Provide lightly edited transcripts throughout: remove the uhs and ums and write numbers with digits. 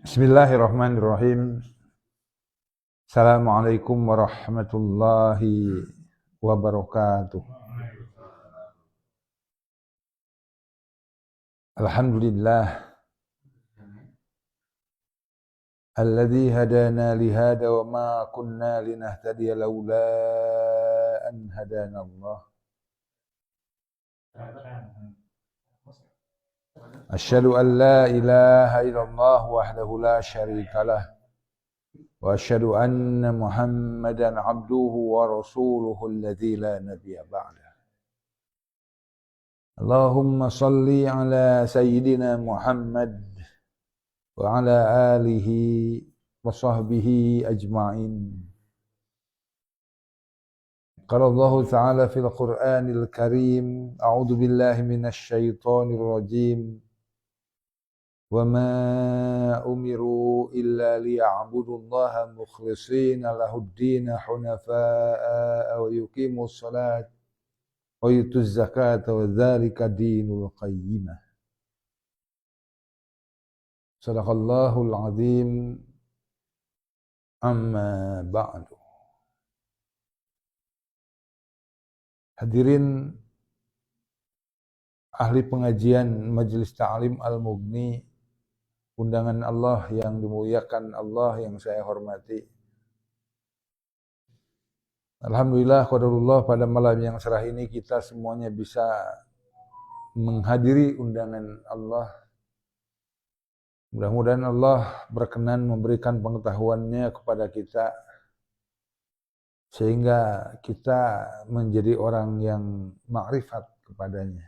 Bismillahirrahmanirrahim. Assalamualaikum warahmatullahi wabarakatuh. Alhamdulillah alladzi hadana lihada wa ma kunna linahtadiya laula an hadana Allah. Asyhadu an la ilaha illallah wahdahu la syarika lah wa asyhadu anna Muhammadan abduhu wa rasuluhu alladzi la nabiyya ba'da. Allahumma salli ala sayyidina Muhammad wa ala alihi wa sahbihi ajma'in. Qala Allah Ta'ala fil Qur'anil Karim, a'udzu billahi minasy syaithanir rajim. Wa ma umiru illa liya'budullaha mukhlishina lahud-din hunafa'a wa yuqimus salata wa yutuz zakata wa dzalika dinul qayyimah. Sadaqallahul azim. Amma ba'du. Hadirin ahli pengajian Majelis Ta'lim Al-Mughni, undangan Allah yang dimuliakan Allah yang saya hormati. Alhamdulillah qadarullah, pada malam yang cerah ini kita semuanya bisa menghadiri undangan Allah. Mudah-mudahan Allah berkenan memberikan pengetahuannya kepada kita sehingga kita menjadi orang yang makrifat kepadanya.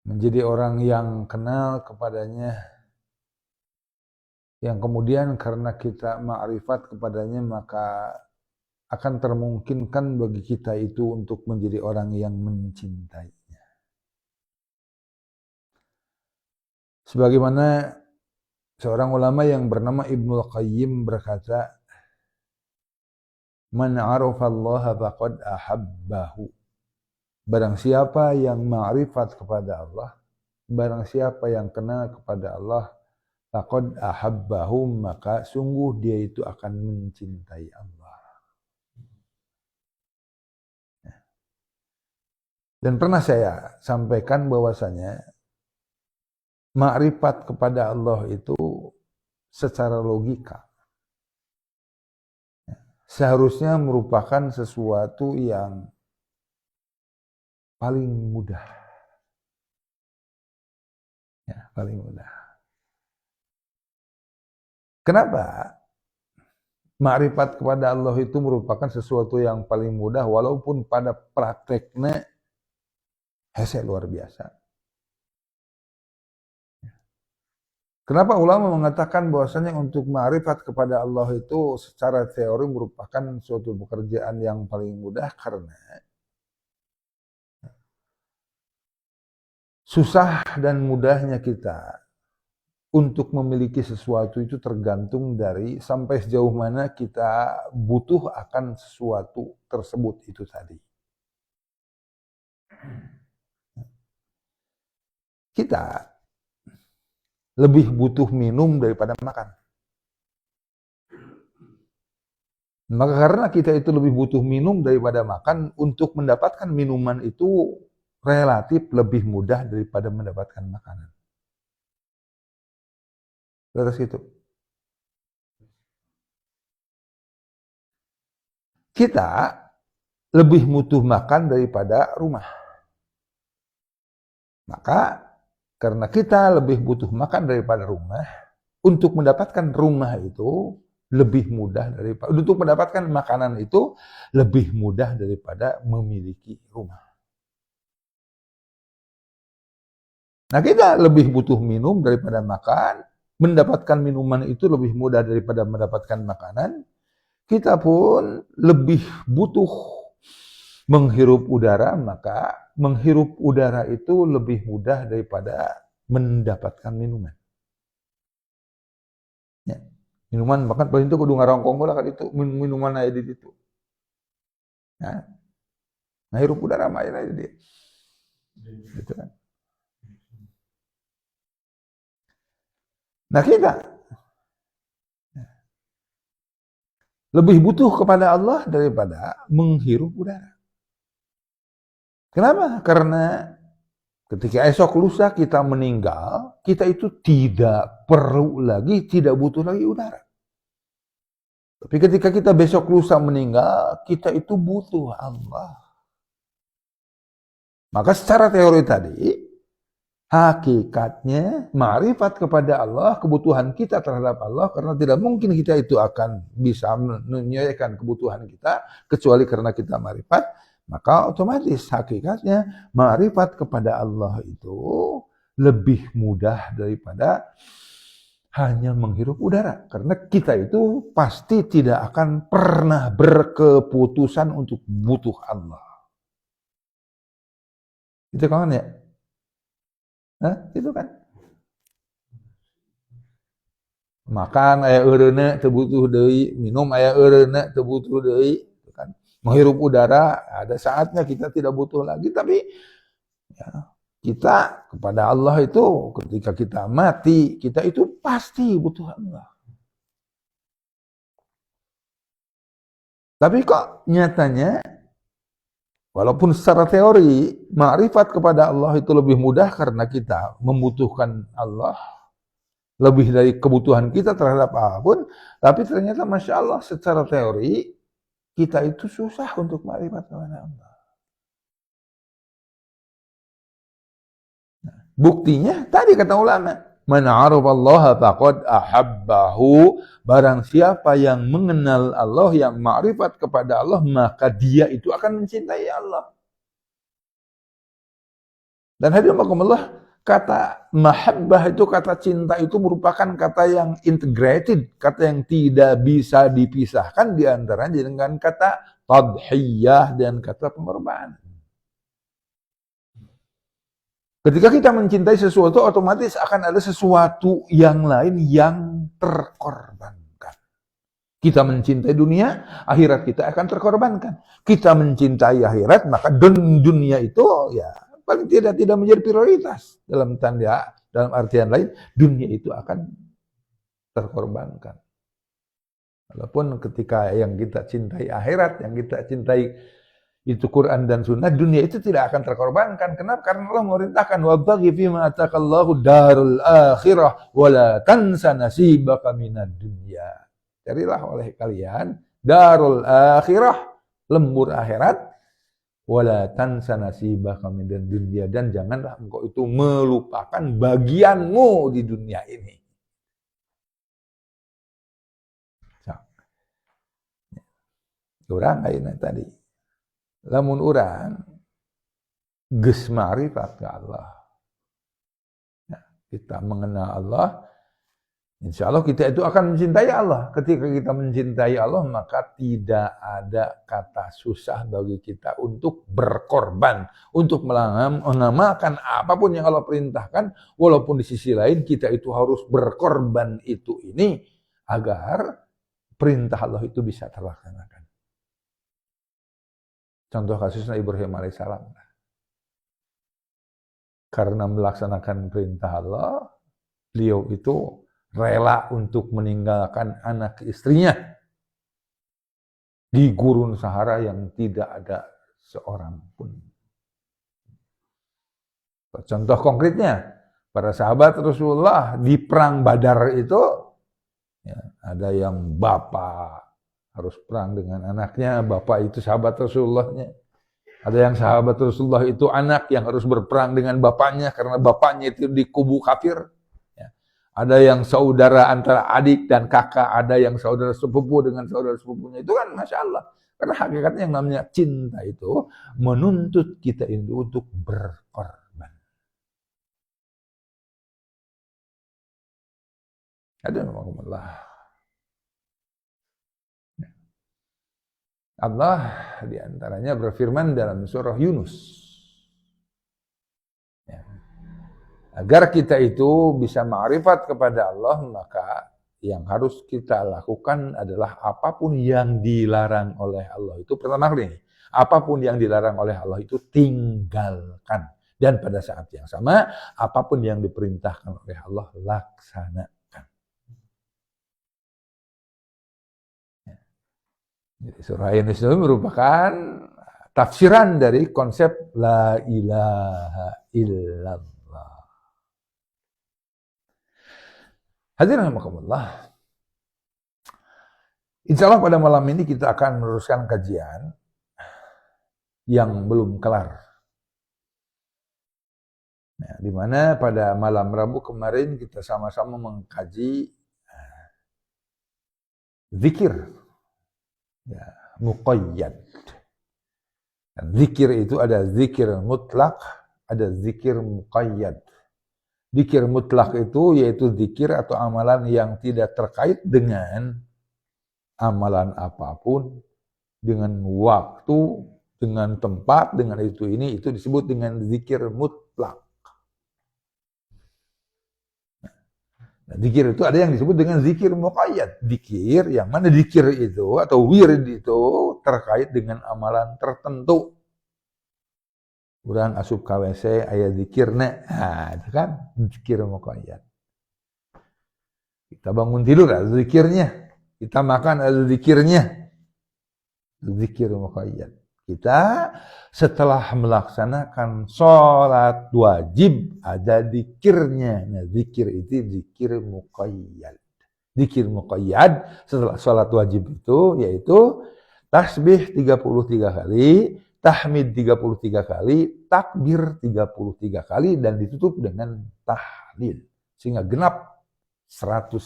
Menjadi orang yang kenal kepadanya, yang kemudian karena kita makrifat kepadanya maka akan termungkinkan bagi kita itu untuk menjadi orang yang mencintainya. Sebagaimana seorang ulama yang bernama Ibnul Qayyim berkata, "Man 'arafa Allah faqad ahabbahu." Barang siapa yang ma'rifat kepada Allah, barang siapa yang kenal kepada Allah, faqad ahabbahu, maka sungguh dia itu akan mencintai Allah. Dan pernah saya sampaikan bahwasanya ma'rifat kepada Allah itu secara logika seharusnya merupakan sesuatu yang paling mudah. Ya, paling mudah. Kenapa? Ma'rifat kepada Allah itu merupakan sesuatu yang paling mudah walaupun pada prakteknya hese luar biasa. Kenapa ulama mengatakan bahwasanya untuk ma'rifat kepada Allah itu secara teori merupakan suatu pekerjaan yang paling mudah? Karena susah dan mudahnya kita untuk memiliki sesuatu itu tergantung dari sampai sejauh mana kita butuh akan sesuatu tersebut itu tadi. Kita lebih butuh minum daripada makan. Maka karena kita itu lebih butuh minum daripada makan, untuk mendapatkan minuman itu relatif lebih mudah daripada mendapatkan makanan. Terus itu. Kita lebih butuh makan daripada rumah. Maka karena kita lebih butuh makan daripada rumah, untuk mendapatkan rumah itu lebih mudah daripada, untuk mendapatkan makanan itu lebih mudah daripada memiliki rumah. Nah, kita lebih butuh minum daripada makan, mendapatkan minuman itu lebih mudah daripada mendapatkan makanan. Kita pun lebih butuh menghirup udara, maka menghirup udara itu lebih mudah daripada mendapatkan minuman. Ya. Minuman makan paling itu kudu ngarongkong lah kan itu minuman aja di situ. Ya. Menghirup udara mah aja dia. Gitu kan. Nah kita lebih butuh kepada Allah daripada menghirup udara. Kenapa? Karena ketika esok lusa kita meninggal, kita itu tidak perlu lagi, tidak butuh lagi udara. Tapi ketika kita besok lusa meninggal, kita itu butuh Allah. Maka secara teori tadi, hakikatnya ma'rifat kepada Allah, kebutuhan kita terhadap Allah, karena tidak mungkin kita itu akan bisa menyesuaikan kebutuhan kita, kecuali karena kita ma'rifat, maka otomatis hakikatnya ma'rifat kepada Allah itu lebih mudah daripada hanya menghirup udara. Karena kita itu pasti tidak akan pernah berkeputusan untuk butuh Allah. Itu kan ya? Hah? Itu kan? Makan aya eureuna teu butuh deui, minum aya eureuna teu butuh deui, kan? Menghirup udara ada saatnya kita tidak butuh lagi, tapi ya, kita kepada Allah itu ketika kita mati, kita itu pasti butuh Allah. Tapi kok nyatanya, walaupun secara teori, ma'rifat kepada Allah itu lebih mudah karena kita membutuhkan Allah, lebih dari kebutuhan kita terhadap apapun, tapi ternyata Masya Allah secara teori, kita itu susah untuk ma'rifat kepada Allah. Buktinya tadi kata ulama, man 'arafallaha faqad ahabbahu, barang siapa yang mengenal Allah, yang ma'rifat kepada Allah, maka dia itu akan mencintai Allah. Dan hadirin rahimakumullah, kata mahabbah itu, kata cinta itu merupakan kata yang integrated, kata yang tidak bisa dipisahkan di antaranya dengan kata tadhiyah dan kata pengorbanan. Ketika kita mencintai sesuatu, otomatis akan ada sesuatu yang lain yang terkorbankan. Kita mencintai dunia, akhirat kita akan terkorbankan. Kita mencintai akhirat, maka dunia itu ya paling tidak menjadi prioritas. Dalam artian lain, dunia itu akan terkorbankan. Walaupun ketika yang kita cintai akhirat, yang kita cintai itu Quran dan Sunnah, dunia itu tidak akan terkorbankan. Kenapa? Karena Allah memerintahkan wabtaghi fima atakallahu darul akhirah wala tansa nasibaka minad dunya. Carilah oleh kalian darul akhirah, lembur akhirat, wala tansa nasibaka minad dunya, dan janganlah engkau itu melupakan bagianmu di dunia ini. Orang ayeuna tadi lamun urang geus ma'rifat ke Allah, nah, kita mengenal Allah, insya Allah kita itu akan mencintai Allah. Ketika kita mencintai Allah, maka tidak ada kata susah bagi kita untuk berkorban, untuk mengamalkan apapun yang Allah perintahkan, walaupun di sisi lain kita itu harus berkorban ini agar perintah Allah itu bisa terlaksanakan. Contoh kasusnya Ibrahim alaihissalam. Karena melaksanakan perintah Allah, beliau itu rela untuk meninggalkan anak istrinya di gurun Sahara yang tidak ada seorang pun. Contoh konkretnya, para sahabat Rasulullah di perang Badar itu, ya, ada yang bapak harus perang dengan anaknya, bapak itu sahabat Rasulullahnya. Ada yang sahabat Rasulullah itu anak yang harus berperang dengan bapaknya karena bapaknya itu di kubu kafir. Ya. Ada yang saudara antara adik dan kakak, ada yang saudara sepupu dengan saudara sepupunya. Itu kan Masya Allah. Karena hakikatnya yang namanya cinta itu menuntut kita itu untuk berkorban. Alhamdulillah. Allah diantaranya berfirman dalam surah Yunus, ya, agar kita itu bisa ma'rifat kepada Allah, maka yang harus kita lakukan adalah apapun yang dilarang oleh Allah itu, pertama kali ini, apapun yang dilarang oleh Allah itu tinggalkan, dan pada saat yang sama apapun yang diperintahkan oleh Allah laksanakan. Jadi surah Yunus itu merupakan tafsiran dari konsep la ilaha illallah. Hadirin rahimakumullah. Insya Allah pada malam ini kita akan meneruskan kajian yang belum kelar. Nah, di mana pada malam Rabu kemarin kita sama-sama mengkaji zikir, ya, muqayyad. Dan zikir itu ada zikir mutlak, ada zikir muqayyad. Zikir mutlak itu yaitu zikir atau amalan yang tidak terkait dengan amalan apapun, dengan waktu, dengan tempat, dengan itu disebut dengan zikir mutlak. Nah, zikir itu ada yang disebut dengan zikir muqayyad. Zikir yang mana zikir itu atau wirid itu terkait dengan amalan tertentu. Urang asup ka WC aya zikirna. Nah, itu kan zikir muqayyad. Kita bangun tidur ada zikirnya. Kita makan ada zikirnya. Zikir muqayyad. Kita setelah melaksanakan sholat wajib ada zikirnya. Nah, zikir itu zikir muqayyad. Zikir muqayyad setelah sholat wajib itu yaitu tasbih 33 kali, tahmid 33 kali, takbir 33 kali dan ditutup dengan tahlil. Sehingga genap 100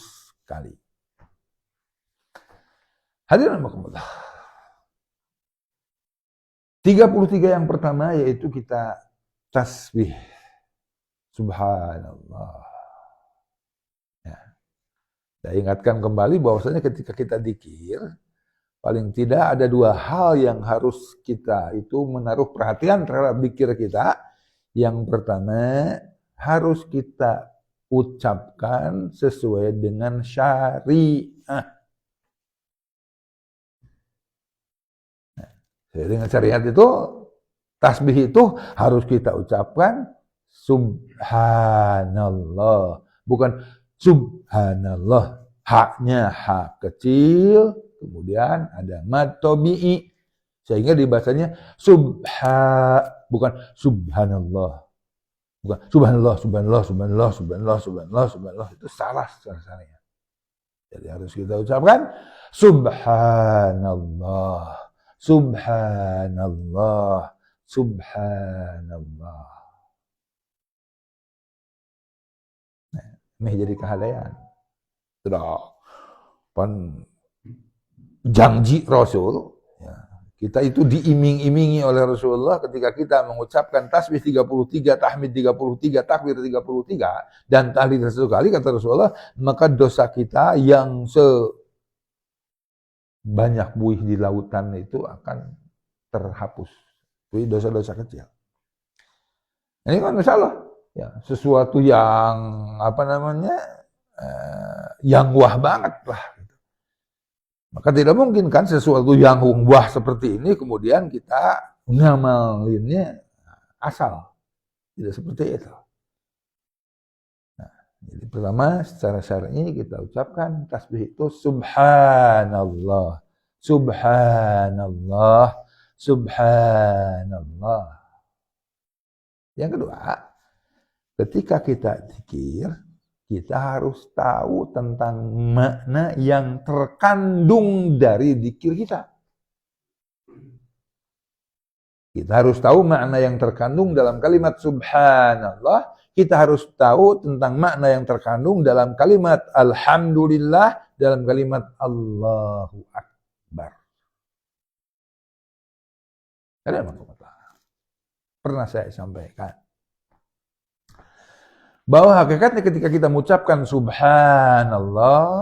kali. Hadirin rahimakumullah. 33 yang pertama yaitu kita tasbih. Subhanallah. Ya. Saya ingatkan kembali bahwasanya ketika kita dzikir, paling tidak ada dua hal yang harus kita itu menaruh perhatian terhadap dzikir kita. Yang pertama, harus kita ucapkan sesuai dengan syariah. Dengan syariat itu, tasbih itu harus kita ucapkan subhanallah. Bukan subhanallah. Haknya hak kecil, kemudian ada mad tabi'i. Sehingga dibacanya bukan subhanallah. Bukan subhanallah, subhanallah, subhanallah, subhanallah, subhanallah, subhanallah. Itu salah secara. Jadi harus kita ucapkan subhanallah. Subhanallah, subhanallah. Nah, ini jadi kehadayan. Sudah janji Rasul. Ya. Kita itu diiming-imingi oleh Rasulullah ketika kita mengucapkan tasbih 33, tahmid 33, takbir 33, dan tahlil 1 kali, kata Rasulullah, maka dosa kita yang banyak buih di lautan itu akan terhapus. Itu dosa-dosa kecil. Ini kan masalah. Ya, sesuatu yang yang wah banget lah. Maka tidak mungkin kan sesuatu yang wah seperti ini kemudian kita ngamalinnya asal. Tidak seperti itu. Jadi pertama secara syar'i kita ucapkan tasbih itu subhanallah, subhanallah, subhanallah. Yang kedua, ketika kita zikir, kita harus tahu tentang makna yang terkandung dari zikir kita. Kita harus tahu makna yang terkandung dalam kalimat subhanallah. Kita harus tahu tentang makna yang terkandung dalam kalimat alhamdulillah, dalam kalimat Allahu Akbar. Pernah saya sampaikan bahwa hakikatnya ketika kita mengucapkan subhanallah,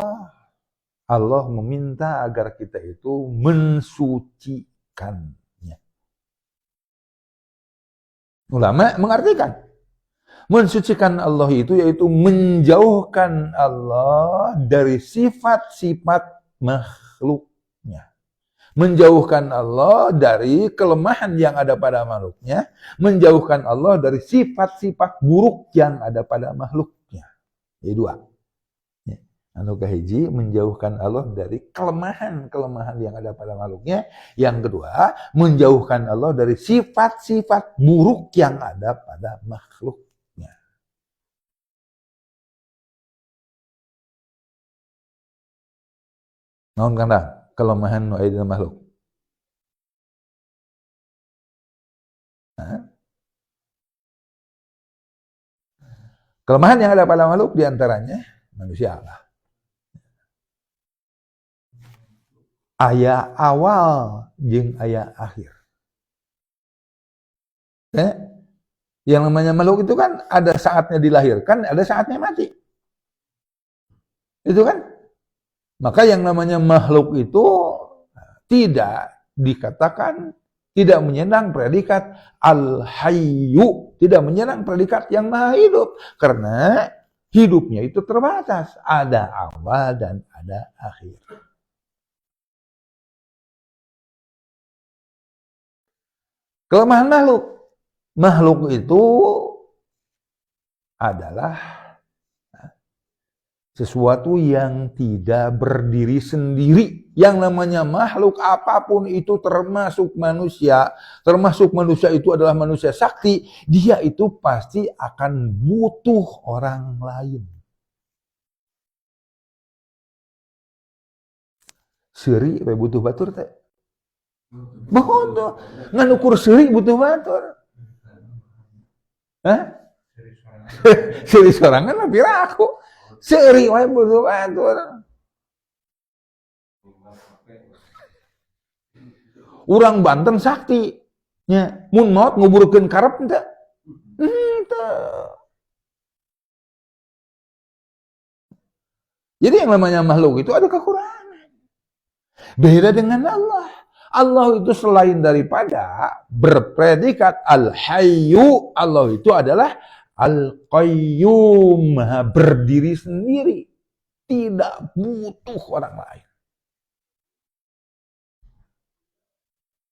Allah meminta agar kita itu mensucikannya. Ulama mengartikan mensucikan Allah itu yaitu menjauhkan Allah dari sifat-sifat makhluknya. Menjauhkan Allah dari kelemahan yang ada pada makhluknya. Menjauhkan Allah dari sifat-sifat buruk yang ada pada makhluknya. Jadi dua. Anu kahiji, menjauhkan Allah dari kelemahan-kelemahan yang ada pada makhluknya. Yang kedua, menjauhkan Allah dari sifat-sifat buruk yang ada pada makhluknya. Naon kana kelemahan nu aya dina makhluk? Hah? Kelemahan yang ada pada makhluk diantaranya manusia Allah. Aya awal jeung aya akhir. Yang namanya makhluk itu kan ada saatnya dilahirkan, ada saatnya mati. Itu kan? Maka yang namanya makhluk itu tidak dikatakan, tidak menyandang predikat al-hayyu, tidak menyandang predikat yang maha hidup. Karena hidupnya itu terbatas. Ada awal dan ada akhir. Kelemahan makhluk. Makhluk itu adalah sesuatu yang tidak berdiri sendiri. Yang namanya makhluk apapun itu termasuk manusia itu adalah manusia sakti, dia itu pasti akan butuh orang lain. Seuri butuh batur teh. Butuh. Ngan ukur seuri butuh batur. Hah? Seuri sorangan mah piraku. Seuri wae butuh batur. Urang Banten sakti nya mun maot nguburkeun karep teu. Jadi yang namanya makhluk itu ada kekurangan. Beda dengan Allah. Allah itu selain daripada berpredikat al-hayyu, Allah itu adalah al-qayyum, berdiri sendiri, tidak butuh orang lain.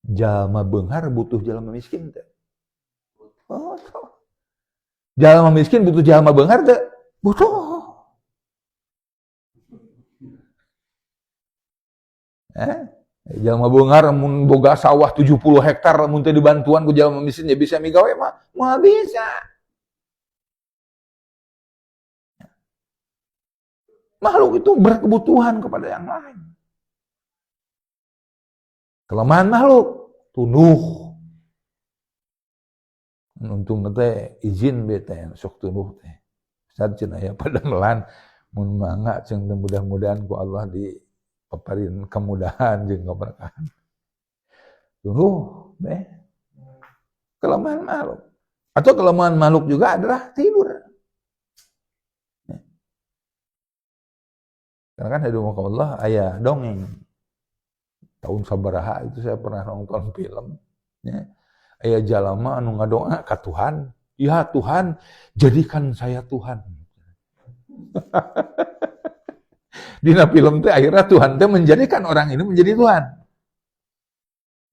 Jalma beunghar butuh jalma miskin teh. Oh, jalma miskin butuh jalma beunghar teh? Butuh. Jalma beunghar mun boga sawah 70 hektar mun teu dibantuan ku jalma miskin ya bisa migawe mah bisa. Makhluk itu berkebutuhan kepada yang lain. Kelemahan makhluk tunuh. Untung teh izin bete sok tunuh teh. Sad cenah aya padangelan mun mangga ceung mudah-mudahan ku Allah dipaparin kemudahan jeung keberkahan. Tunuh beh. Kelemahan makhluk. Atau kelemahan makhluk juga adalah tidur. Karena kan hadu muka Allah aya dongeng. Tahun sabaraha itu saya pernah nonton film. Ya. Aya jalama anu ngadoa ka Tuhan. Ya Tuhan, jadikan saya Tuhan. Dina film teh akhirnya Tuhan teh menjadikan orang ini menjadi Tuhan.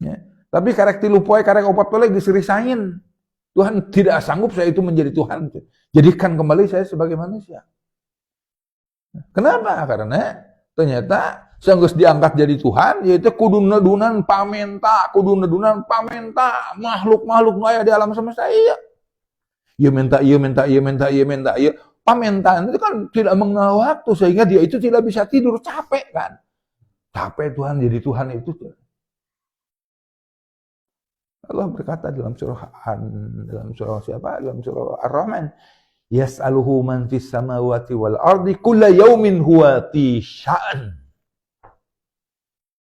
Ya. Tapi karek 3 poe, karek 4 poe diserisain. Tuhan tidak sanggup saya itu menjadi Tuhan. Jadikan kembali saya sebagai manusia. Kenapa? Karena ternyata sanggeus diangkat jadi Tuhan, yaitu kudu nedunan pamenta, makhluk-makhluk nu aya di alam semesta ieu. Ieu minta. Pamentaan itu kan tidak mengenal waktu sehingga dia itu tidak bisa tidur, capek kan. Capek Tuhan jadi Tuhan itu. Allah berkata dalam surah siapa? Dalam surah Ar-Rahman. Yas'aluhu man fis samawati wal ardi kulla yaumin huwa fi sya'an.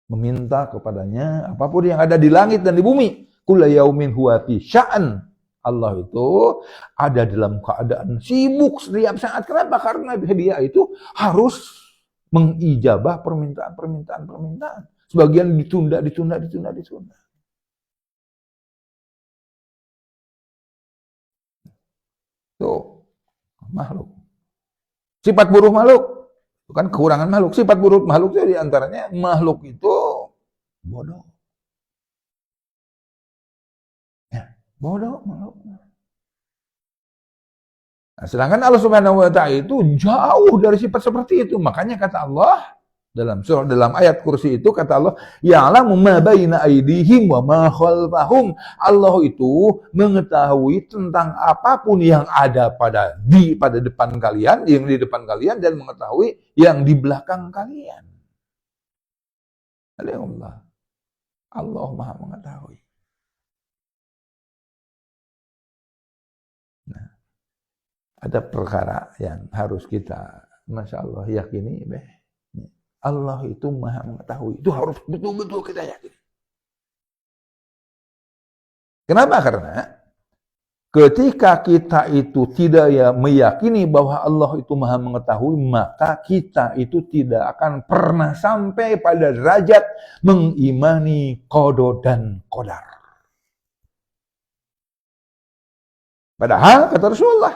Meminta kepadanya apapun yang ada di langit dan di bumi, kulla yaumin huwa fi sya'an. Allah itu ada dalam keadaan sibuk setiap saat. Kenapa? Karena dia itu harus mengijabah permintaan. Sebagian ditunda. Tuh. Makhluk. Sifat buruk makhluk. Itu kan kekurangan makhluk. Sifat buruk makhluk itu diantaranya makhluk itu bodoh. Ya, bodoh makhluk. Nah, sedangkan Allah Subhanahu wa taala itu jauh dari sifat seperti itu. Makanya kata Allah dalam ayat kursi itu kata Allah, ya'lamu ma baina aydihim wa ma khalfahum. Allah itu mengetahui tentang apapun yang ada pada depan kalian, yang di depan kalian, dan mengetahui yang di belakang kalian. Allah. Allah Maha mengetahui. Nah, ada perkara yang harus kita, Masya Allah, yakini, Allah itu Maha mengetahui. Itu harus betul-betul kita yakini. Kenapa? Karena ketika kita itu tidak meyakini bahwa Allah itu Maha mengetahui, maka kita itu tidak akan pernah sampai pada derajat mengimani qada dan qadar. Padahal kata Rasulullah,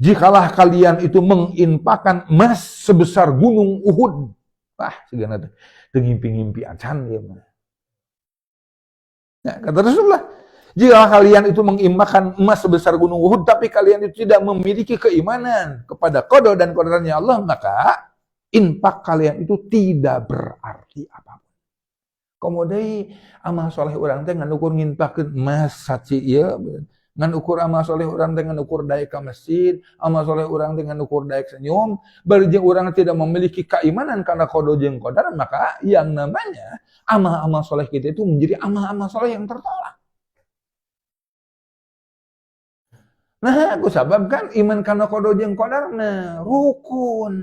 jikalau kalian itu menginfakkan emas sebesar gunung Uhud, segala ngimpi-ngimpi acan dia. Nah, kata Rasulullah, jika kalian itu menginfakkan emas sebesar gunung Uhud, tapi kalian itu tidak memiliki keimanan kepada qada dan qadarnya Allah, maka infak kalian itu tidak berarti apapun. Kemudian amal soleh orang teh ngan ukur nginfakkeun emas saci ieu, ngan ukur amal soleh orang dengan ukur daek ke masjid, amal soleh orang dengan ukur daek senyum, bari jeung orang tidak memiliki keimanan karena qada jeung qadar, maka yang namanya amal-amal soleh kita itu menjadi amal-amal soleh yang tertolak. Nah, aku sababkan iman karena qada jeung qadarna rukun.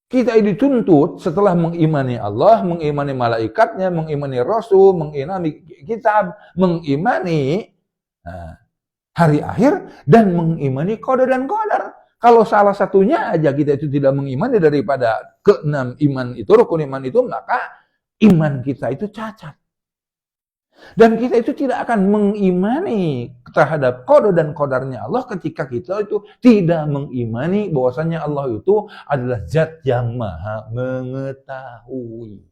Kita dituntut setelah mengimani Allah, mengimani malaikatnya, mengimani Rasul, mengimani kitab, mengimani hari akhir, dan mengimani qada dan qadar. Kalau salah satunya aja kita itu tidak mengimani daripada keenam iman itu, rukun iman itu, maka iman kita itu cacat. Dan kita itu tidak akan mengimani terhadap qada dan qadarnya Allah ketika kita itu tidak mengimani bahwasanya Allah itu adalah zat yang Maha mengetahui.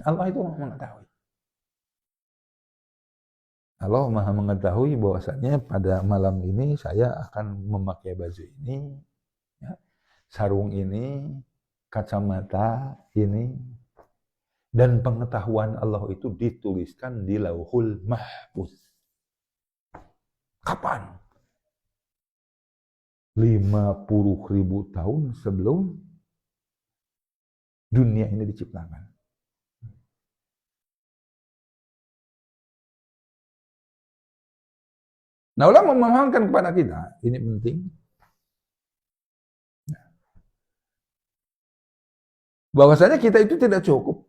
Allah itu Maha mengetahui. Allah Maha mengetahui bahwasanya pada malam ini saya akan memakai baju ini, ya, sarung ini, kacamata ini, dan pengetahuan Allah itu dituliskan di Lauhul Mahfuz. Kapan? 50.000 tahun sebelum dunia ini diciptakan. Nah, ulama memahamkan kepada kita, ini penting, bahwasanya kita itu tidak cukup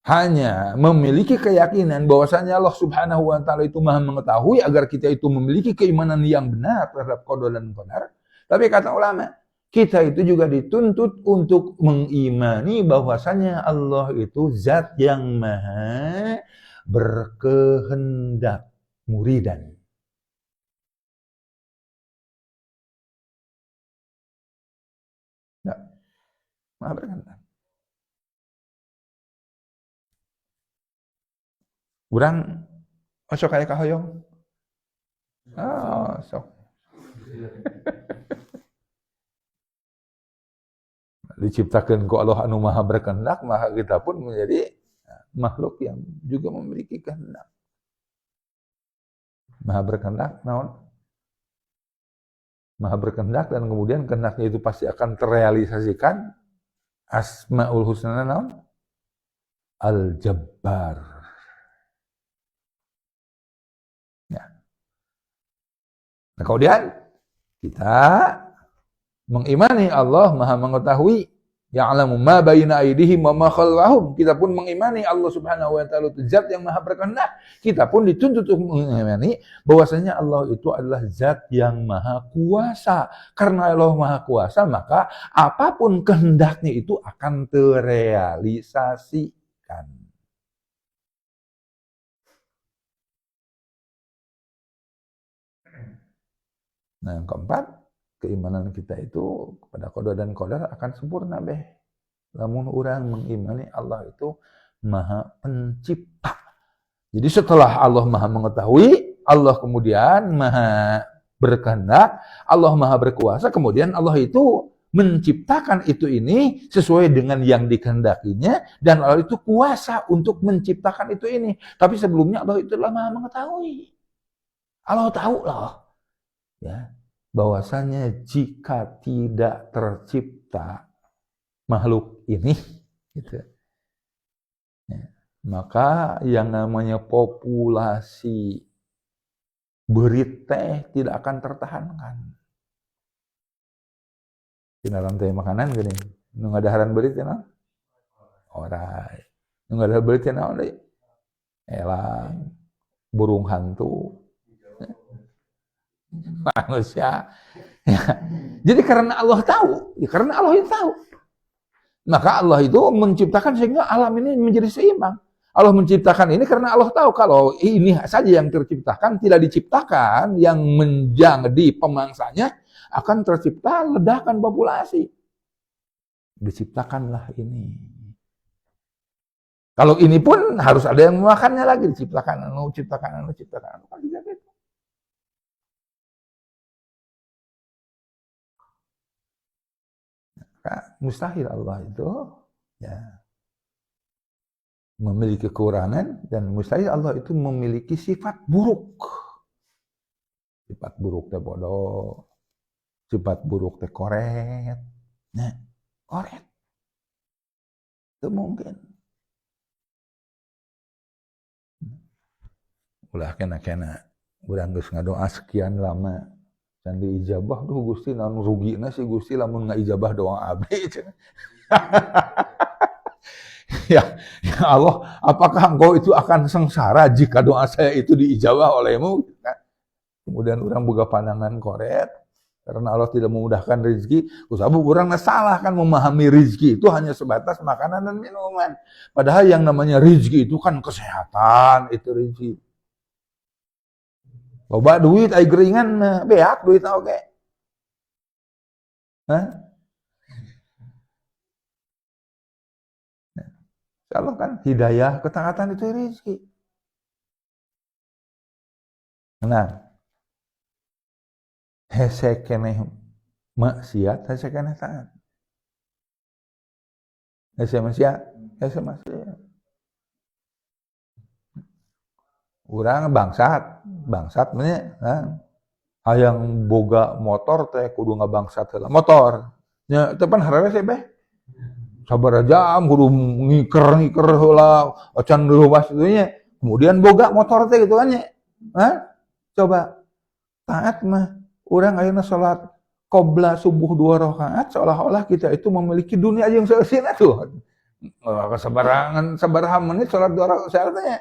hanya memiliki keyakinan bahwasanya Allah Subhanahu wa taala itu Maha mengetahui agar kita itu memiliki keimanan yang benar terhadap qada dan qadar. Tapi kata ulama, kita itu juga dituntut untuk mengimani bahwasanya Allah itu zat yang Maha berkehendak muridan. Maha berkehendak. Urang sok aya kahoyong. Sok. Diciptakan ku Allah anu Maha berkehendak, maka kita pun menjadi makhluk yang juga memiliki kehendak. Maha berkehendak, naon? Maha berkehendak, dan kemudian kehendaknya itu pasti akan terrealisasikan. Asmaul Husna naon? Al-Jabbar. Ya. Nah, kemudian kita mengimani Allah Maha mengetahui, ya'lamu ma baina aydihim wa ma khalfahum. Kita pun mengimani Allah Subhanahu wa taala itu zat yang Maha berkehendak. Kita pun dituntut untuk mengimani bahwasanya Allah itu adalah zat yang Maha kuasa. Karena Allah Maha kuasa, maka apapun kehendaknya itu akan terrealisasikan. Nah, yang keempat, keimanan kita itu kepada qada dan qadar akan sempurna beh. Lamun urang mengimani Allah itu Maha Pencipta. Jadi setelah Allah Maha mengetahui, Allah kemudian Maha berkehendak, Allah Maha berkuasa, kemudian Allah itu menciptakan itu ini sesuai dengan yang dikehendakinya, dan Allah itu kuasa untuk menciptakan itu ini. Tapi sebelumnya Allah itu adalah Maha mengetahui. Allah tahu loh, ya, bahwasanya jika tidak tercipta makhluk ini, gitu, ya, maka yang namanya populasi berit teh tidak akan tertahankan. Tina rantai makanan gini, nu ngadaharan berit tina orai, nu ngadaharan berit tina orai, elang, burung hantu, manusia. Ya. Jadi karena Allah tahu, ya karena Allah itu tahu, maka Allah itu menciptakan sehingga alam ini menjadi seimbang. Allah menciptakan ini karena Allah tahu kalau ini saja yang terciptakan, tidak diciptakan yang menjadi pemangsanya, akan tercipta ledakan populasi. Diciptakanlah ini. Kalau ini pun harus ada yang memakannya lagi, diciptakan, ciptakan. Mustahil Allah itu ya memiliki kekurangan, dan mustahil Allah itu memiliki sifat buruk. Sifat buruk teh bodoh. Sifat buruk teh koret. Nah, koret. Itu mungkin. Ulah kena-kena urang geus ngadoa sekian lama can diijabah, duh Gusti naon rugina sih Gusti lamun ngaijabah doa abdi. Ya Allah, apakah engkau itu akan sengsara jika doa saya itu diijabah olehmu? Kemudian orang boga pandangan koret, karena Allah tidak memudahkan rezeki. Kusabu orang salah kan memahami rezeki itu hanya sebatas makanan dan minuman. Padahal yang namanya rezeki itu kan kesehatan, itu rezeki. Loba duit, ai geringan, beak duit oke. Hah? Allah kan hidayah, ketaatan itu rezeki. Nah, hese keneh maksiat, hese keneh taat. Hese maksiat, hese maksiat. Urang bangsat nya, hayang boga motor teh kudu ngabangsat heula. Motor. Nya teh pan harewe sih beh. Sabar jam kudu ngiker heula, acan leuwas itu nya. Kemudian boga motor teh gitu kan nya. Coba taat mah urang ayeuna salat qobla subuh 2 rakaat seolah-olah kita itu memiliki dunia yang seusina tuh. Sabaraha menit salat 2 rakaat salatnya.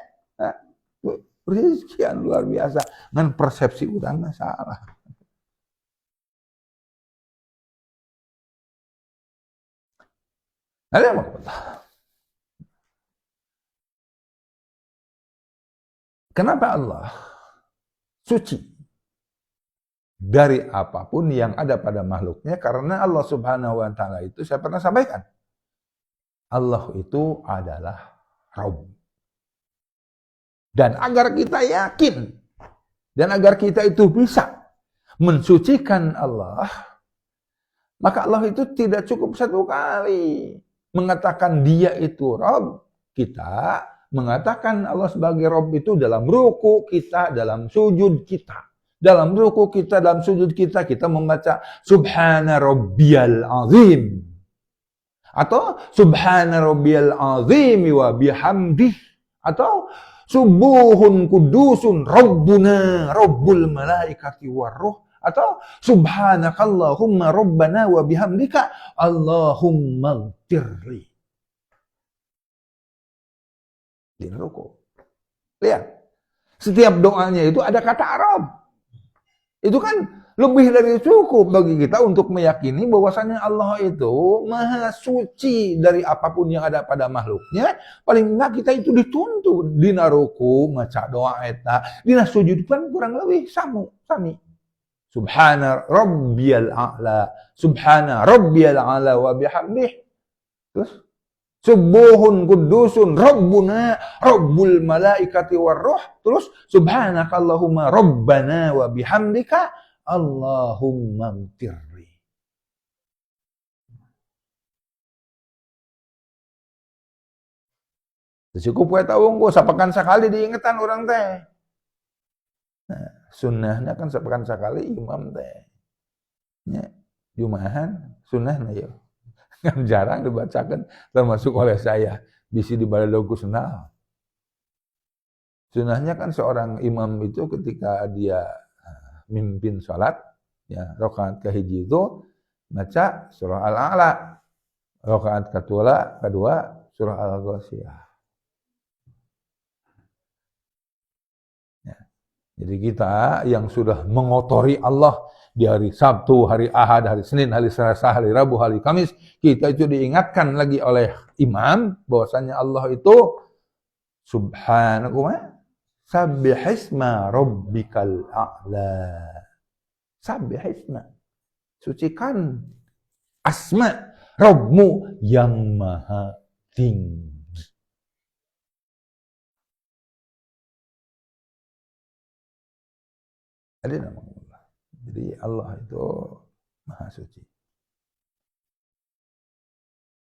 Rezeki yang luar biasa. Ngan persepsi urang salah. Ada apa? Kenapa Allah suci dari apapun yang ada pada makhluknya? Karena Allah Subhanahu wa Ta'ala itu, saya pernah sampaikan, Allah itu adalah Rabb. Dan agar kita yakin, dan agar kita itu bisa mensucikan Allah, maka Allah itu tidak cukup satu kali mengatakan dia itu Rabb. Kita mengatakan Allah sebagai Rabb itu dalam ruku kita, dalam sujud kita. Dalam ruku kita, dalam sujud kita, kita membaca Subhana Rabbiyal Azim. Atau Subhana Rabbiyal Azim wa bihamdih. Atau Subuhun kudusun Rabbuna Rabbul malaikati warruh. Atau Subhanakallahumma Rabbana wa bihamdika Allahumma gfirli. Di ruku. Lihat. Setiap doanya itu ada kata Arab. Itu kan lebih dari cukup bagi kita untuk meyakini bahwasannya Allah itu maha suci dari apapun yang ada pada makhluknya. Paling enggak kita itu dituntut dina ruku maca doa eta, dina sujud kan kurang lebih sami. Subhana rabbiyal a'la, subhana rabbiyal a'la wa bihamdih. Terus Subuhun kudusun Rabbuna Rabbul malaikati warruh. Terus subhanakallahumma Rabbana wa bihamdika Allahumma gfirli. Cukup we tahu engko sapekan sakali diingetan orang teh. Nah, sunnahnya kan sapekan sakali imam teh. Nya Jumahan sunnahna ya. Kan jarang dibacakan termasuk oleh saya. Bisi di balado sunnah. Sunnahnya kan seorang imam itu ketika dia mimpin sholat, ya rakaat kehiji itu baca surah Al-A'la, rakaat kedua surah Al-Ghasyiyah. Ya. Jadi kita yang sudah mengotori Allah di hari Sabtu, hari Ahad, hari Senin, hari Selasa, hari Rabu, hari Kamis, kita itu diingatkan lagi oleh imam bahwasanya Allah itu subhanahu sabbihisma rabbikal a'la. Sabbihisma. Sucikan asma Rabbmu yang maha tinggi. Ada nama Allah. Jadi Allah itu maha suci.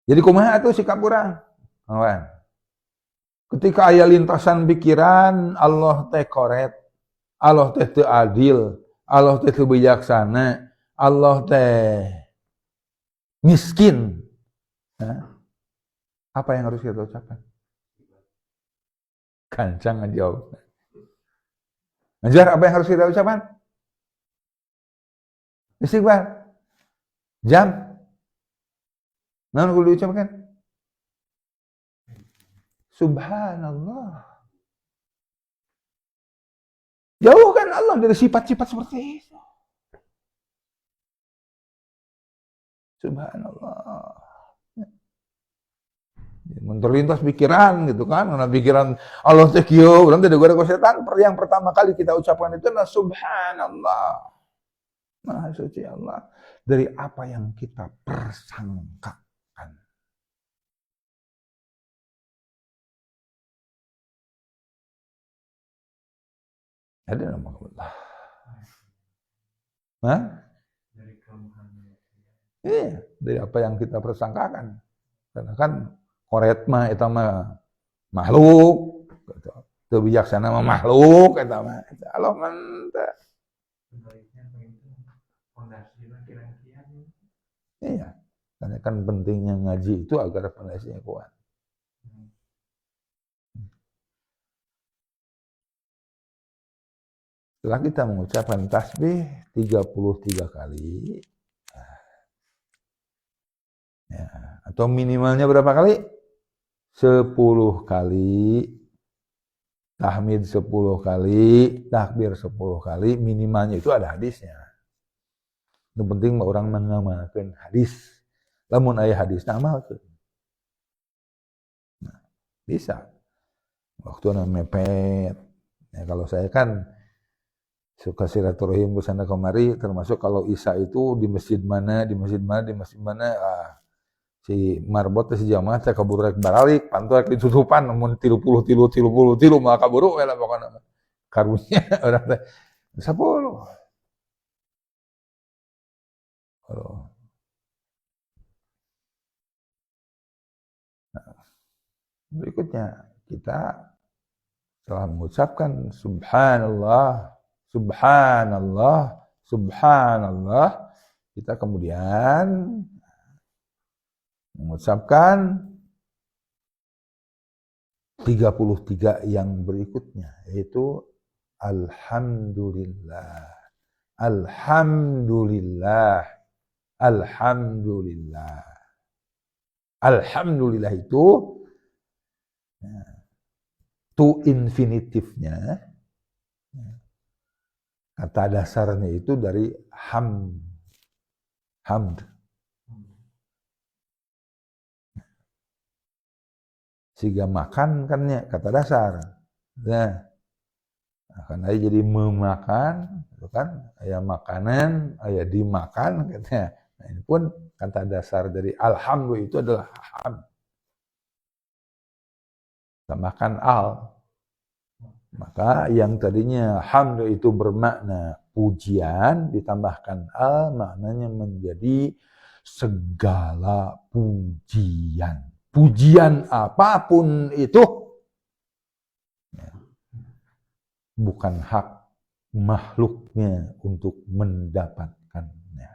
Jadi kumaha itu sikap kurang? Kawan. Ketika aya lintasan pikiran Allah teh koret, Allah teh teu adil, Allah teh teu bijaksana, Allah teh miskin. Nah, apa yang harus kita ucapkan? Kancang ngejawab. Ngajar apa yang harus kita ucapkan? Istighfar. Jam. Naon kudu diucapkan? Subhanallah. Jauhkan Allah dari sifat-sifat seperti itu. Subhanallah. Terlintas pikiran gitu kan, karena pikiran Allah teh kieu, urang teh digoreng ku setan, yang pertama kali kita ucapkan itu adalah subhanallah. Maha suci Allah dari apa yang kita persangka. Ada nama Allah. Hah? Iya, dari apa yang kita persangkakan. Karena kan koret mah eta mah makhluk, teu bijaksana mah makhluk eta mah. Allah mah teh. Iya, karena kan pentingnya ngaji itu agar fondasinya kuat. Setelah kita mengucapkan tasbih 33 kali, ya, atau minimalnya berapa kali? 10 kali, tahmid 10 kali, takbir 10 kali, minimalnya itu ada hadisnya. Yang penting orang mengamalkan hadis. Lamun aya hadis amalkeun. Nah, bisa. Waktu mepet. Ya, kalau saya kan suka silaturahim ke sana kemari, termasuk kalau Isya itu di masjid mana, si marbot si jamaah teh kabur rek baralik, pantu rek ditutupan mun 30 mah kaburu we lah pokona. Karunya orang teh 10. Nah, berikutnya kita telah mengucapkan subhanallah, subhanallah, subhanallah. Kita kemudian mengucapkan 33 yang berikutnya, yaitu alhamdulillah, alhamdulillah, alhamdulillah. Alhamdulillah itu to infinitifnya, kata dasarnya itu dari hamd. Siga makan kan ya kata dasar. Nah, akan aja jadi memakan, itu kan aya makanan, aya dimakan katanya. Nah, ini pun kata dasar dari alhamdulillah itu adalah hamd. tambahkan al. Maka yang tadinya hamd itu bermakna pujian, ditambahkan al, maknanya menjadi segala pujian. Pujian apapun itu bukan hak makhluknya untuk mendapatkannya.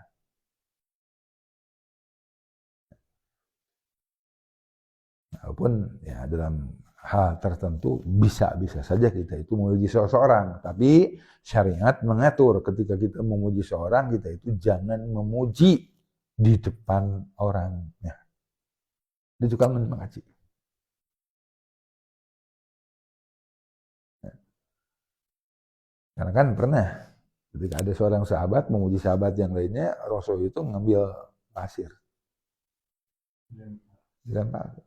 Walaupun ya dalam hal tertentu bisa saja kita itu memuji seseorang, tapi syariat mengatur ketika kita memuji seorang, kita itu jangan memuji di depan orangnya. Itu juga mengaji. Karena kan pernah ketika ada seorang sahabat memuji sahabat yang lainnya, Rasul itu ngambil pasir. Dilempar.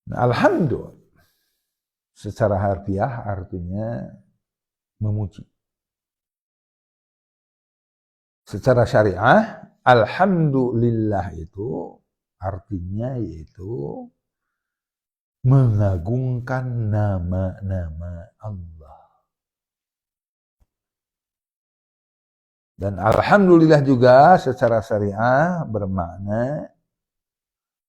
Nah, alhamdulillah secara harfiah artinya memuji. Secara syariah, alhamdulillah itu artinya yaitu mengagungkan nama-nama Allah. Dan alhamdulillah juga secara syariah bermakna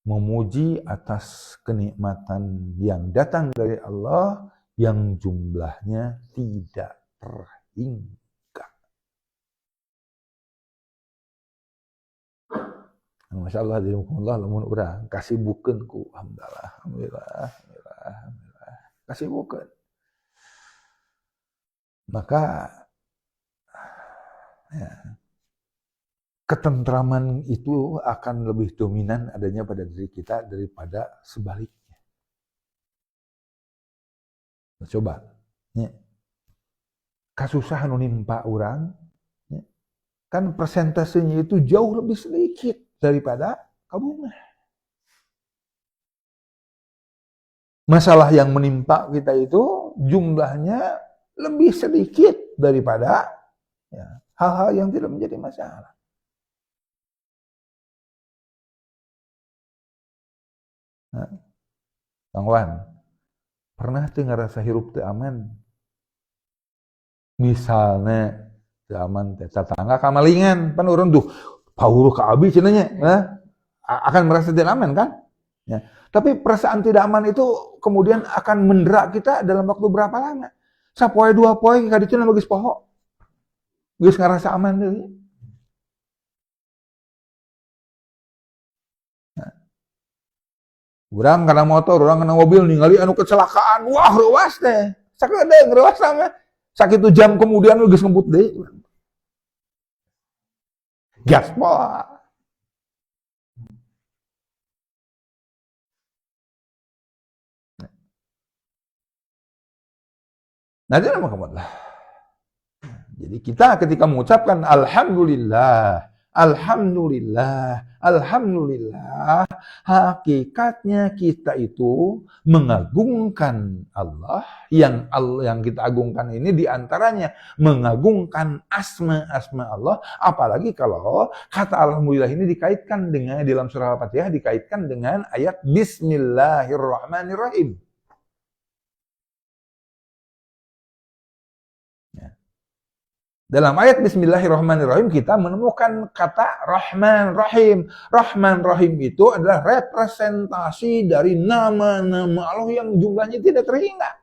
memuji atas kenikmatan yang datang dari Allah yang jumlahnya tidak terhingga. Masya Allah, dirahmatullah, lamun urang kasih bukeun ku alhamdulillah, kasih bukeun. Maka ya, ketentraman itu akan lebih dominan adanya pada diri kita daripada sebaliknya. Coba, ya. Kasusahan nimpa orang, ya. Kan persentasenya itu jauh lebih sedikit daripada kabungan. Masalah yang menimpa kita itu jumlahnya lebih sedikit daripada ya, hal-hal yang tidak menjadi masalah. Kang Wan, pernah tuh ngerasa hirup teu aman? Misalnya teu aman teh tetangga kamalingan, pan urang tuh pauruh ka abi cenah nya, akan merasa tidak aman kan? Ya. Tapi perasaan tidak aman itu kemudian akan mendera kita dalam waktu berapa lama? Sapoe dua poe ka ditu geus poho. Geus ngarasa aman deui. Urang kana motor, urang kana mobil ningali anu kecelakaan, wah reuas teh. Sakedeung reuas mah. Sakitu jam kemudian geus ngebut deui. Gaspol. Nah, itu nama kamulah. Jadi kita ketika mengucapkan alhamdulillah, alhamdulillah, alhamdulillah, hakikatnya kita itu mengagungkan Allah yang kita agungkan ini diantaranya mengagungkan asma-asma Allah, apalagi kalau kata alhamdulillah ini dikaitkan dengan dalam surah Al-Fatihah dikaitkan dengan ayat Bismillahirrahmanirrahim. Dalam ayat Bismillahirrahmanirrahim kita menemukan kata Rahman Rahim. Rahman Rahim itu adalah representasi dari nama-nama Allah yang jumlahnya tidak terhingga.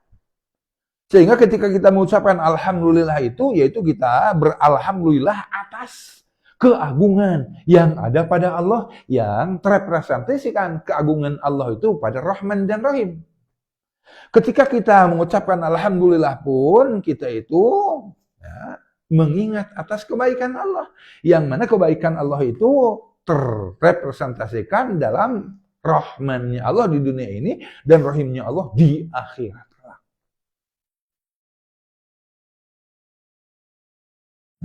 Sehingga ketika kita mengucapkan Alhamdulillah itu, yaitu kita beralhamdulillah atas keagungan yang ada pada Allah yang terrepresentasikan keagungan Allah itu pada Rahman dan Rahim. Ketika kita mengucapkan Alhamdulillah pun kita itu ya, mengingat atas kebaikan Allah. Yang mana kebaikan Allah itu terrepresentasikan dalam rahmannya Allah di dunia ini dan rahimnya Allah di akhirat.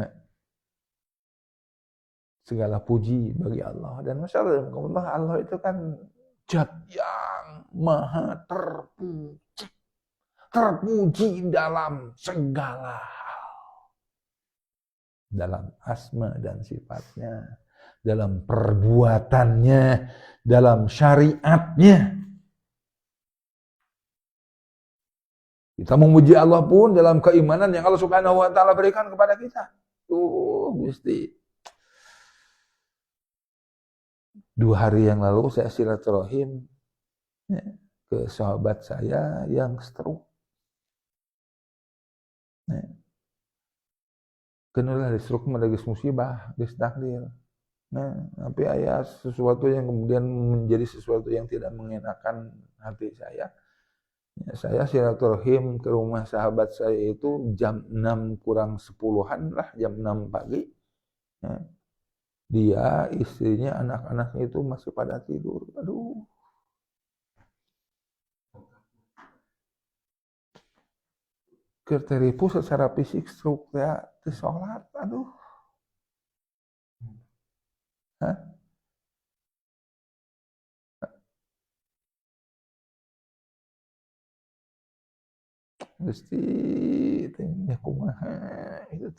Nah, segala puji bagi Allah. Dan Masya Allah, Allah itu kan zat yang maha terpuji. Terpuji dalam segala dalam asma dan sifatnya. dalam perbuatannya, dalam syariatnya. Kita memuji Allah pun dalam keimanan yang Allah Subhanahu wa taala berikan kepada kita. Gusti. 2 hari yang lalu saya silaturahim ya, ke sahabat saya yang stroke. Ya. Kenalah di stroke lagi musibah, geus takdir. Nah, tapi aya sesuatu yang kemudian menjadi sesuatu yang tidak mengenakan hati saya. Ya, saya silaturahim ke rumah sahabat saya itu jam 6 kurang 10-an lah, jam 6 pagi. Ya. Dia, istrinya, anak-anaknya itu masih pada tidur. Aduh. Kerteripu secara fisik stroke ya, sholat. Aduh. Hah? Mesti tanya kumaha itu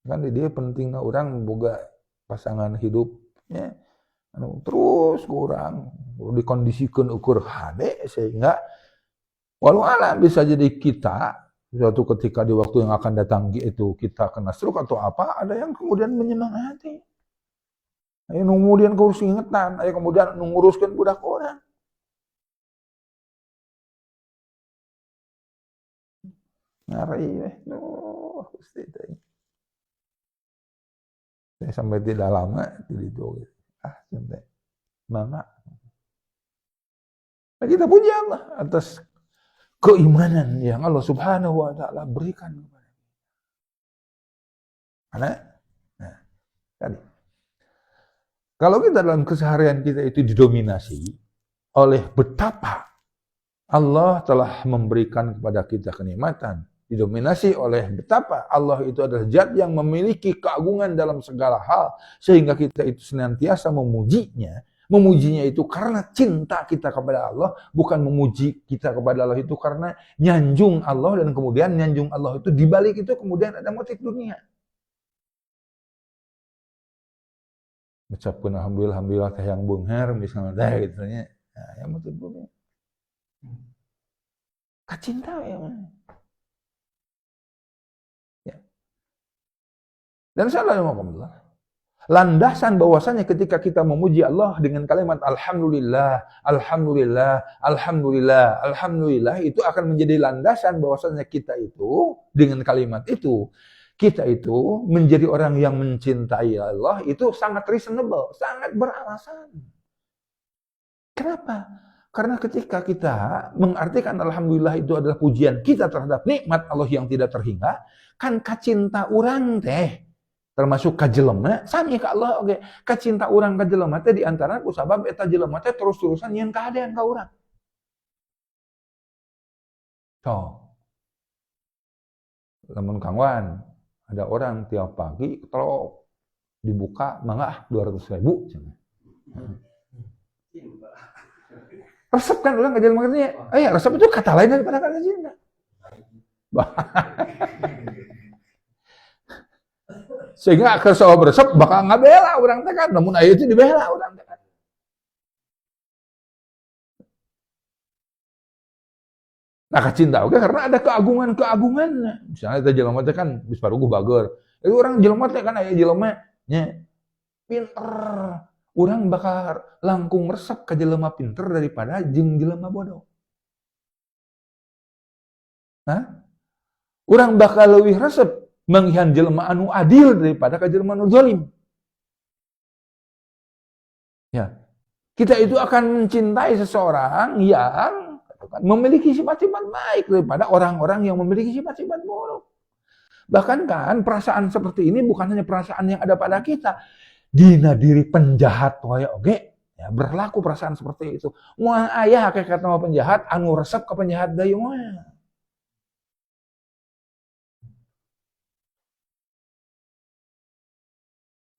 kan dia pentingnya orang boga pasangan hidupnya terus kurang dikondisikan ukur HD sehingga walau alam bisa jadi kita suatu ketika di waktu yang akan datang itu kita kena stroke atau apa, ada yang kemudian menyemangati, ayo kemudian kurus ingetan, ayo kemudian nguruskan budak orang. Ngari Gusti teh. Saya sampai tidak lama di itu. Sampai mama. Nah, kita puji Allah atas keimanan yang Allah Subhanahu wa taala berikan kepada kita. Karena tadi kalau kita dalam keseharian kita itu didominasi oleh betapa Allah telah memberikan kepada kita kenikmatan, didominasi oleh betapa Allah itu adalah zat yang memiliki keagungan dalam segala hal, sehingga kita itu senantiasa memujinya. Memujinya itu karena cinta kita kepada Allah, bukan memuji kita kepada Allah itu karena nyanjung Allah, dan kemudian nyanjung Allah itu dibalik itu kemudian ada motif dunia. Ucapkan alhamdulillah teh yang beunghar misalnya teh gitu nya. Nah, yang motif dunia. Kacinta ya mana? Ya. Dan salah alhamdulillah. Landasan bahwasanya ketika kita memuji Allah dengan kalimat alhamdulillah, alhamdulillah, alhamdulillah, alhamdulillah, itu akan menjadi landasan bahwasanya kita itu dengan kalimat itu kita itu menjadi orang yang mencintai Allah itu sangat reasonable, sangat beralasan. Kenapa? Karena ketika kita mengartikan alhamdulillah itu adalah pujian kita terhadap nikmat Allah yang tidak terhingga, kan kacinta urang teh termasuk kajelema sami ka Allah oge. Kacinta urang ka jelema teh di antara ku sabab eta jelema teh terus-terusan nyeun kahadean ka urang. Lamun Kang Wan, ada orang tiap pagi kalau dibuka mangga 200.000 cenah. Resep kan ulang kajian makanya. Resep itu kata lain daripada kata cinta. Sehingga ke soal resep bakal ngabela orang teh kan, namun aya itu dibela orang teh kan. Nah, kacinta oke karena ada keagungan-keagungan. Misalnya kita jelema teh kan geus paruguh bager. Itu orang jelema teh kan aya jelema nya pinter. Urang bakal langkung resep ka jelema pinter daripada jeung jelema bodoh. Urang bakal leuwih resep manggihan jelema anu adil daripada ka jelema anu zalim. Ya. Kita itu akan mencintai seseorang yang memiliki sifat-sifat baik daripada orang-orang yang memiliki sifat-sifat buruk. Bahkan kan perasaan seperti ini bukan hanya perasaan yang ada pada kita. Dina diri penjahat wae oge ya berlaku perasaan seperti itu. Moal aya hakikat nama penjahat anu resep ka penjahat deui moal.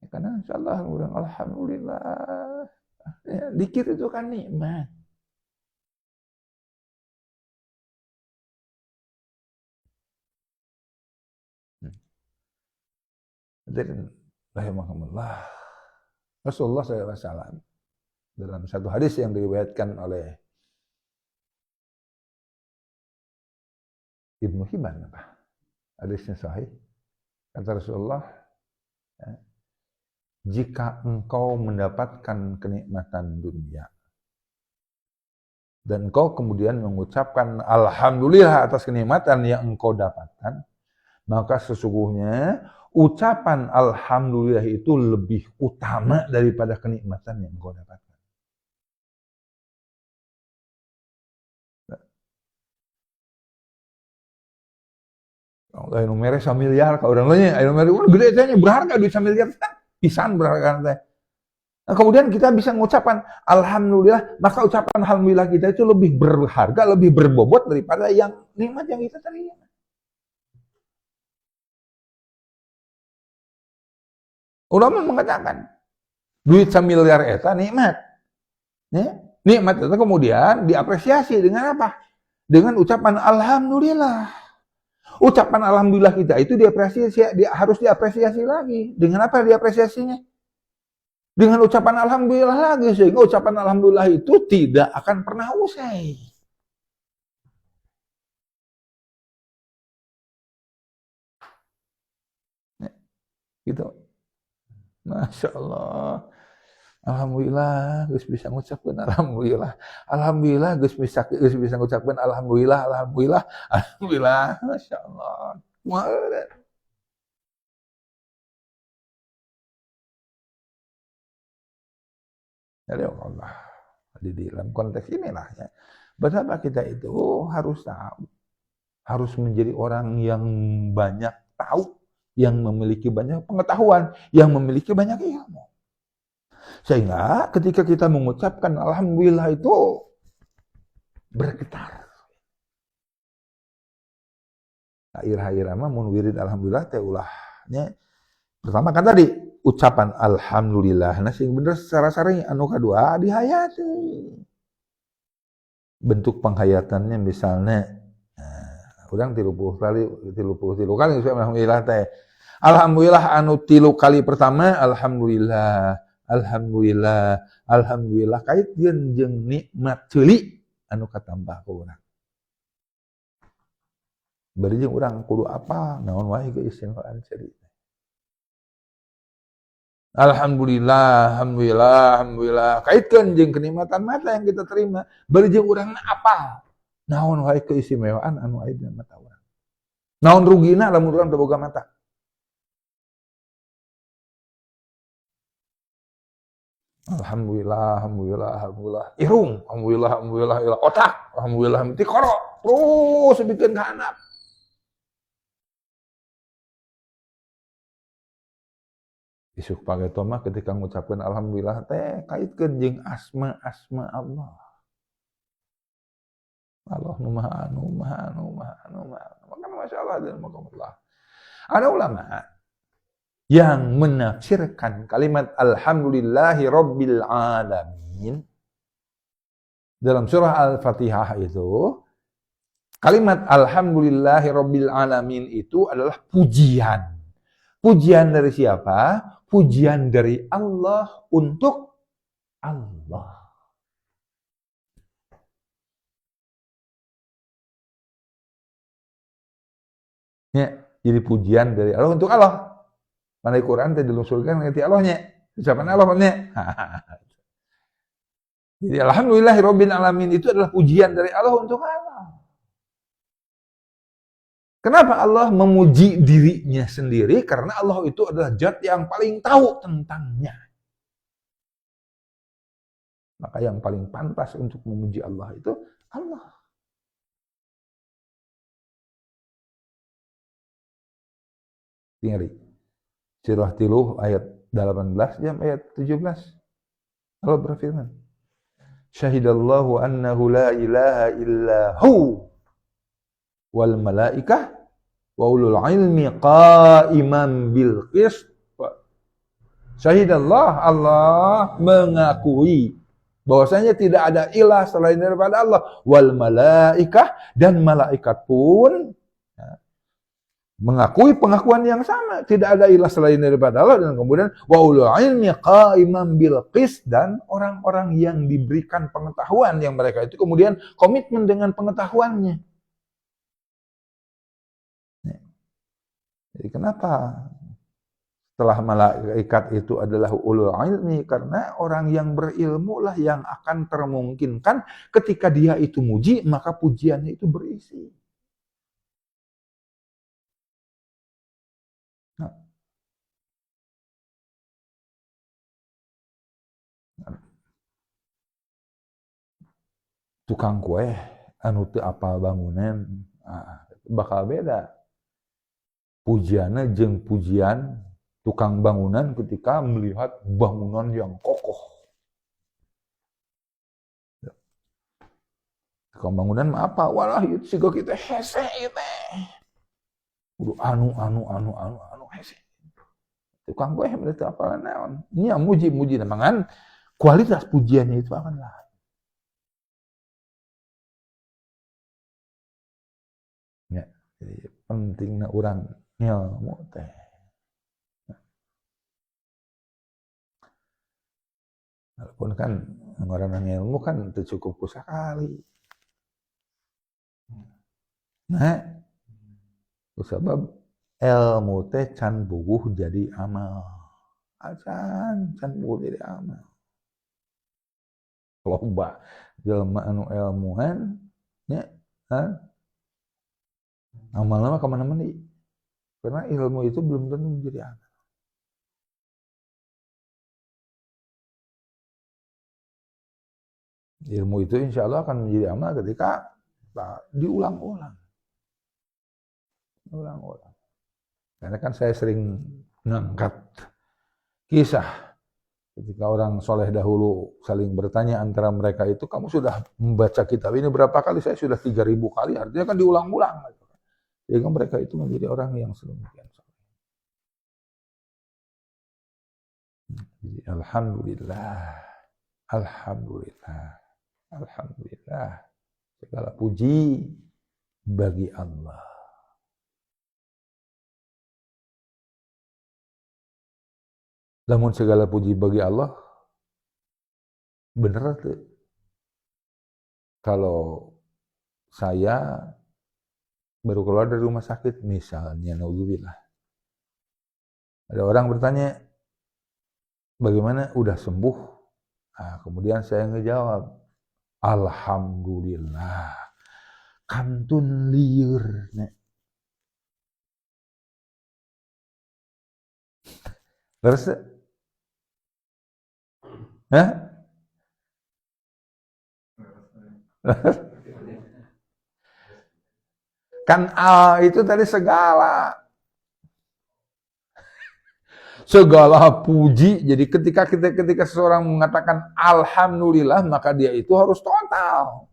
Ya, karena insyaallah urang alhamdulillah. Ya, dikir itu kan nikmat. Hadirin rahimakumullah. Rasulullah SAW dalam satu hadis yang diriwayatkan oleh Ibnu Hibban, hadisnya sahih, kata Rasulullah, jika engkau mendapatkan kenikmatan dunia dan engkau kemudian mengucapkan alhamdulillah atas kenikmatan yang engkau dapatkan, maka sesungguhnya ucapan alhamdulillah itu lebih utama daripada kenikmatan yang engkau dapatkan. Ayo mere 1 miliar ka urang lain, ayo mere gede teh berharga duit 1 miliar teh. Pisan berharga teh. Nah, kemudian kita bisa mengucapkan alhamdulillah, maka ucapan alhamdulillah kita itu lebih berharga, lebih berbobot daripada yang nikmat yang kita terima. Ulama mengatakan duit 1 miliar eta nikmat. Ya? Nikmat itu kemudian diapresiasi dengan apa? Dengan ucapan alhamdulillah. Ucapan alhamdulillah kita itu harus diapresiasi lagi. Dengan apa diapresiasinya? Dengan ucapan alhamdulillah lagi, sehingga ucapan alhamdulillah itu tidak akan pernah usai. Gitu. Masya Allah. Alhamdulillah, Gus bisa ngucapkan alhamdulillah. Alhamdulillah, Gus bisa ngucapkan alhamdulillah, alhamdulillah, alhamdulillah. Masya Allah. Jadi Allah, di dalam konteks inilah ya, betapa kita itu harus tahu, harus menjadi orang yang banyak tahu, yang memiliki banyak pengetahuan, yang memiliki banyak ilmu. Sehingga ketika kita mengucapkan alhamdulillah itu bergetar. Akhir-akhir mah mun wirid alhamdulillah teh ulahnya. Pertama kan tadi ucapan alhamdulillah, nah sing bener secara sering anu kadua dihayati. Bentuk penghayatannya misalnya urang 30 kali alhamdulillah teh. Alhamdulillah anu 3 kali pertama alhamdulillah. Alhamdulillah, alhamdulillah kaitkeun jeung nikmat ceuli anu katambah ku urang. Bari jeung urang kudu apa naon wae keistimewaan ceuli. Alhamdulillah, alhamdulillah, alhamdulillah kaitkeun jeung kenikmatan mata yang kita terima. Bari jeung urang apa naon wae keistimewaan anu aya dina mata urang. Naon rugina lamun urang teu boga mata. Alhamdulillah, alhamdulillah, alhamdulillah. Irung, alhamdulillah, alhamdulillah, otak, alhamdulillah, ti koro. Terus bikin ka anak. Isuk pake toma ketika ngucapkeun alhamdulillah teh kaitkeun jeung asma-asma Allah. Allah nu maha anu, maha anu, maha anu, maha anu. Maka masyaallah dan makomullah. Ada ulama yang menafsirkan kalimat alhamdulillahi rabbil alamin dalam surah Al-Fatihah itu, kalimat alhamdulillahi rabbil alamin itu adalah pujian. Pujian dari siapa? Pujian dari Allah untuk Allah. Ya, jadi pujian dari Allah untuk Allah. Mana Quran teh dilungsurkan ngerti Allahnya. Ucapan Allah nya. Jadi alhamdulillahirabbil alamin itu adalah pujian dari Allah untuk Allah. Kenapa Allah memuji dirinya sendiri? Karena Allah itu adalah zat yang paling tahu tentangnya. Maka yang paling pantas untuk memuji Allah itu Allah. Tinggali. Surah Tiluh ayat 18 jam ayat 17. Allah berfirman, Syahidallahu annahu la ilaha illahu wal malaikah wa ulul ilmi qa'iman bil qist. Syahidallah, Allah mengakui bahwasanya tidak ada ilah selain daripada Allah, wal malaikah, dan malaikat pun mengakui pengakuan yang sama, tidak ada ilah selain daripada Allah, dan kemudian wa ulul ilmi qa'iman bil qis, dan orang-orang yang diberikan pengetahuan yang mereka itu kemudian komitmen dengan pengetahuannya. Jadi kenapa setelah malaikat itu adalah ulul ilmi? Karena orang yang berilmu lah yang akan termungkinkan ketika dia itu muji, maka pujiannya itu berisi. Tukang kue anu teu apal bangunan, bakal beda pujiannya jeung pujian tukang bangunan ketika melihat bangunan yang kokoh. Tukang bangunan mah apa? Walah itu siga kita hese itu. Kudu anu hese. Tukang kue berarti apalan naon? Nya muji-muji namangan kualitas pujiannya itu akan lain. Ya, jadi pentingna urang ilmu teh. Walaupun kan ngaranna ilmu kan teu cukup ku sakali. Nah, sebab ilmu teh can bubuh jadi amal. Can bubuh jadi amal. Loba jelema anu ilmuan nya amalna mah kemana-mana. Karena ilmu itu belum tentu menjadi amal. Ilmu itu insya Allah akan menjadi amal ketika diulang-ulang. Karena kan saya sering ngangkat kisah ketika orang soleh dahulu saling bertanya antara mereka itu, kamu sudah membaca kitab ini berapa kali? Saya sudah 3.000 kali, artinya kan diulang-ulang. Sehingga mereka itu menjadi orang yang sedemikian soleh. Jadi Alhamdulillah, segala puji bagi Allah. Namun segala puji bagi Allah, bener tuh. Kalau saya baru keluar dari rumah sakit, misalnya, naudzubillah, ada orang bertanya, bagaimana udah sembuh? Nah, kemudian saya ngejawab, alhamdulillah, kantun liur. Terus, kan itu tadi segala puji. Jadi ketika seseorang mengatakan alhamdulillah, maka dia itu harus total.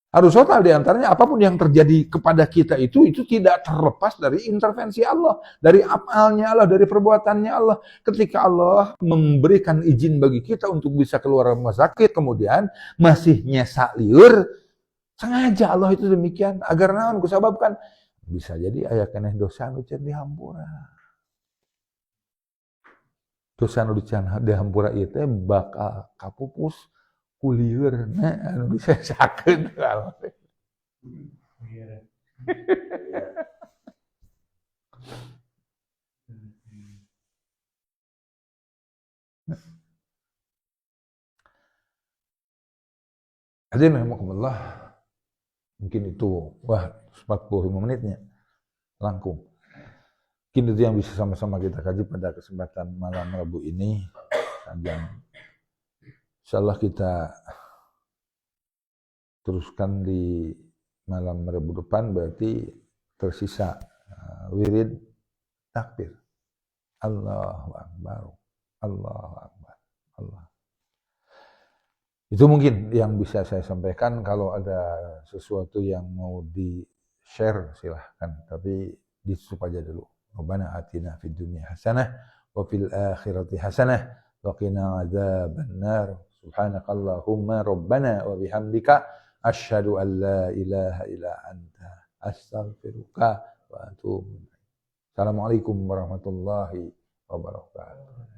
Harus total, diantaranya apapun yang terjadi kepada kita itu tidak terlepas dari intervensi Allah, dari amalnya Allah, dari perbuatannya Allah. Ketika Allah memberikan izin bagi kita untuk bisa keluar rumah sakit, kemudian masih nyesak liur, sengaja Allah itu demikian agar naon kusababkan bisa jadi aya keneh dosa anu can dihampura. Dosa anu can dihampura ieu teh bakal kapupus ku liurna anu disesakeun. Hadirin rahimakumullah, mungkin itu 45 menitnya langkung. Mungkin itu yang bisa sama-sama kita kaji pada kesempatan malam Rabu ini. Dan insyaallah kita teruskan di malam Rabu depan, berarti tersisa wirid takbir. Allahu Akbar, Allahu Akbar, Allah. Itu mungkin yang bisa saya sampaikan. Kalau ada sesuatu yang mau di-share silahkan, tapi ditutup aja dulu. Rabbana atina fid dunya hasanah wa fil akhirati hasanah wa qina adzabannar. Subhanakallahumma rabbana wa bihamdika asyhadu an la ilaha illa anta astaghfiruka wa atubu ilaik. Assalamualaikum warahmatullahi wabarakatuh.